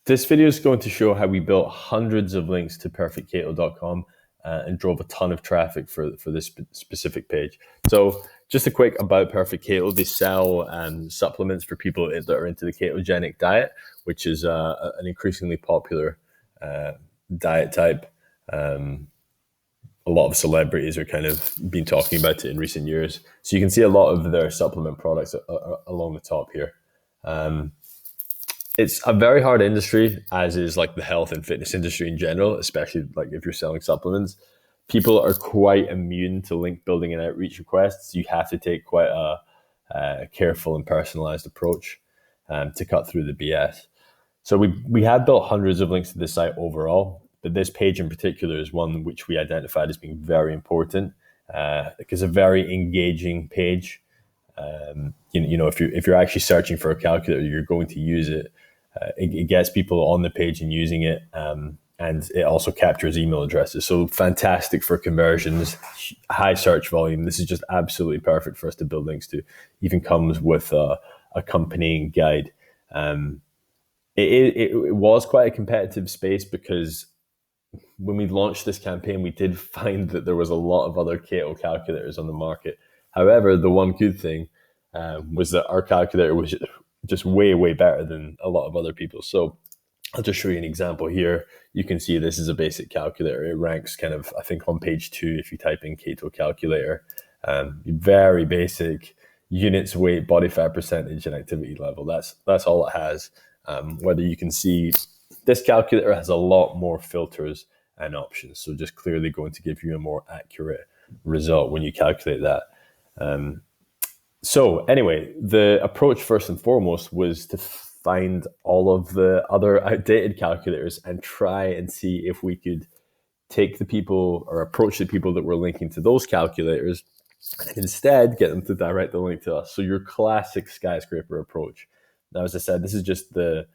This video is going to show how we built hundreds of links to perfectketo.com and drove a ton of traffic for this specific page. So just a quick about Perfect Keto. They sell supplements for people that are into the ketogenic diet, which is an increasingly popular diet type. A lot of celebrities are kind of been talking about it in recent years. So you can see a lot of their supplement products along the top here. It's a very hard industry, as is like the health and fitness industry in general, especially like if you're selling supplements. People are quite immune to link building and outreach requests. You have to take quite a careful and personalized approach to cut through the BS. So we have built hundreds of links to this site overall, but this page in particular is one which we identified as being very important because a very engaging page. If you're actually searching for a calculator, you're going to use it. It gets people on the page and using it, and it also captures email addresses. So fantastic for conversions, high search volume. This is just absolutely perfect for us to build links to. Even comes with a accompanying guide. It was quite a competitive space because when we launched this campaign, we did find that there was a lot of other keto calculators on the market. However, the one good thing was that our calculator was just way, way better than a lot of other people. So I'll just show you an example here. You can see this is a basic calculator. It ranks kind of, I think, on page 2 if you type in keto calculator. Very basic units, weight, body fat percentage, and activity level. That's all it has. Whether you can see, this calculator has a lot more filters and options. So just clearly going to give you a more accurate result when you calculate that. So anyway, the approach first and foremost was to find all of the other outdated calculators and try and see if we could take the people or approach the people that were linking to those calculators and instead get them to direct the link to us. So your classic skyscraper approach. Now, as I said, this is just the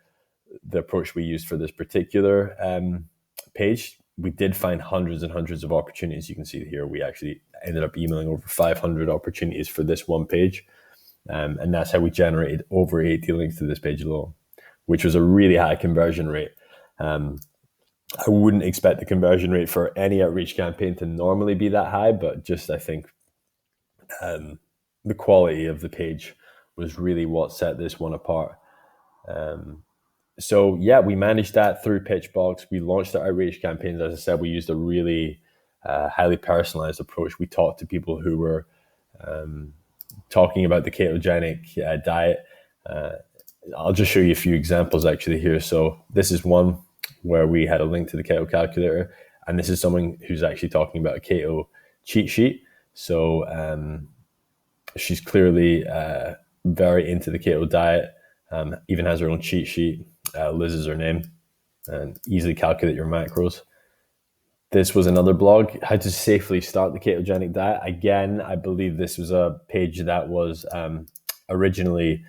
approach we used for this particular page. We did find hundreds and hundreds of opportunities. You can see here, we actually ended up emailing over 500 opportunities for this one page. And that's how we generated over 80 links to this page alone, which was a really high conversion rate. I wouldn't expect the conversion rate for any outreach campaign to normally be that high, but just I think the quality of the page was really what set this one apart. So yeah, we managed that through Pitchbox. We launched our outreach campaigns. As I said, we used a really highly personalized approach. We talked to people who were talking about the ketogenic diet. I'll just show you a few examples actually here. So this is one where we had a link to the keto calculator, and this is someone who's actually talking about a keto cheat sheet. So she's clearly very into the keto diet, even has her own cheat sheet. Liz is her name, and easily calculate your macros. This was another blog, how to safely start the ketogenic diet. Again, I believe this was a page that was originally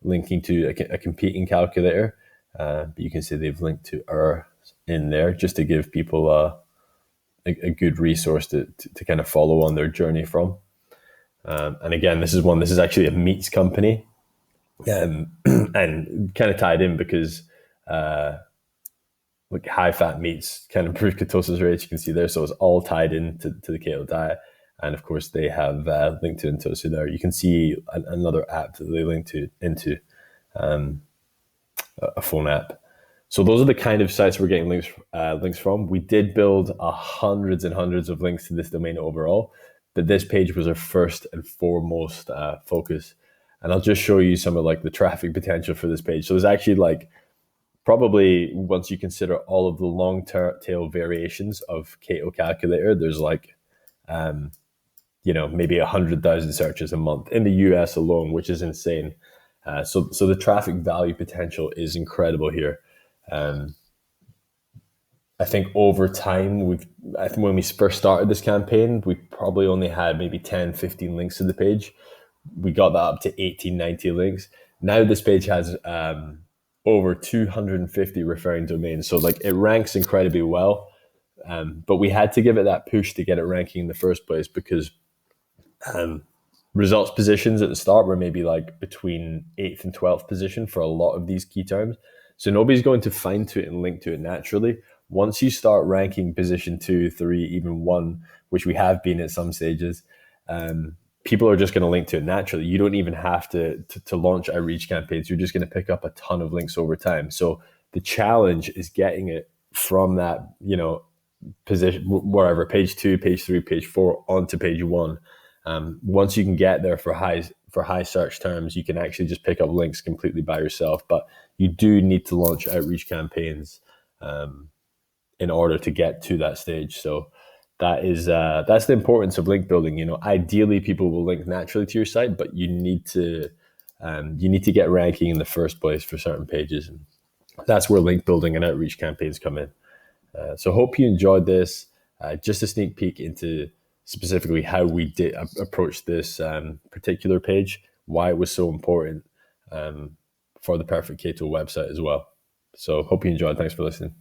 linking to a competing calculator, but you can see they've linked to her in there just to give people a good resource to kind of follow on their journey from. And again, this is actually a meats company. And kind of tied in because like high fat meats can improve ketosis rates. You can see there, so it's all tied into the keto diet. And of course, they have linked to Intosu there. You can see another app that they linked into a phone app. So those are the kind of sites we're getting links from. We did build hundreds and hundreds of links to this domain overall, but this page was our first and foremost focus. And I'll just show you some of like the traffic potential for this page. So there's actually like probably, once you consider all of the long tail variations of keto calculator, there's like, maybe 100,000 searches a month in the US alone, which is insane. So the traffic value potential is incredible here. I think over time, when we first started this campaign, we probably only had maybe 10, 15 links to the page. We got that up to 18, 90 links. Now this page has over 250 referring domains. So like it ranks incredibly well. But we had to give it that push to get it ranking in the first place because results positions at the start were maybe like between 8th and 12th position for a lot of these key terms. So nobody's going to find to it and link to it naturally. Once you start ranking position 2, 3, even 1, which we have been at some stages, people are just going to link to it naturally. You don't even have to launch outreach campaigns. You're just going to pick up a ton of links over time. So the challenge is getting it from that, position, wherever, page 2, page 3, page 4, onto page 1. Once you can get there for high search terms, you can actually just pick up links completely by yourself. But you do need to launch outreach campaigns in order to get to that stage. So that's the importance of link building. Ideally, people will link naturally to your site, but you need to get ranking in the first place for certain pages, and that's where link building and outreach campaigns come in. So hope you enjoyed this. Just a sneak peek into specifically how we did approach this particular page, why it was so important for the Perfect Keto website as well. So hope you enjoyed. Thanks for listening.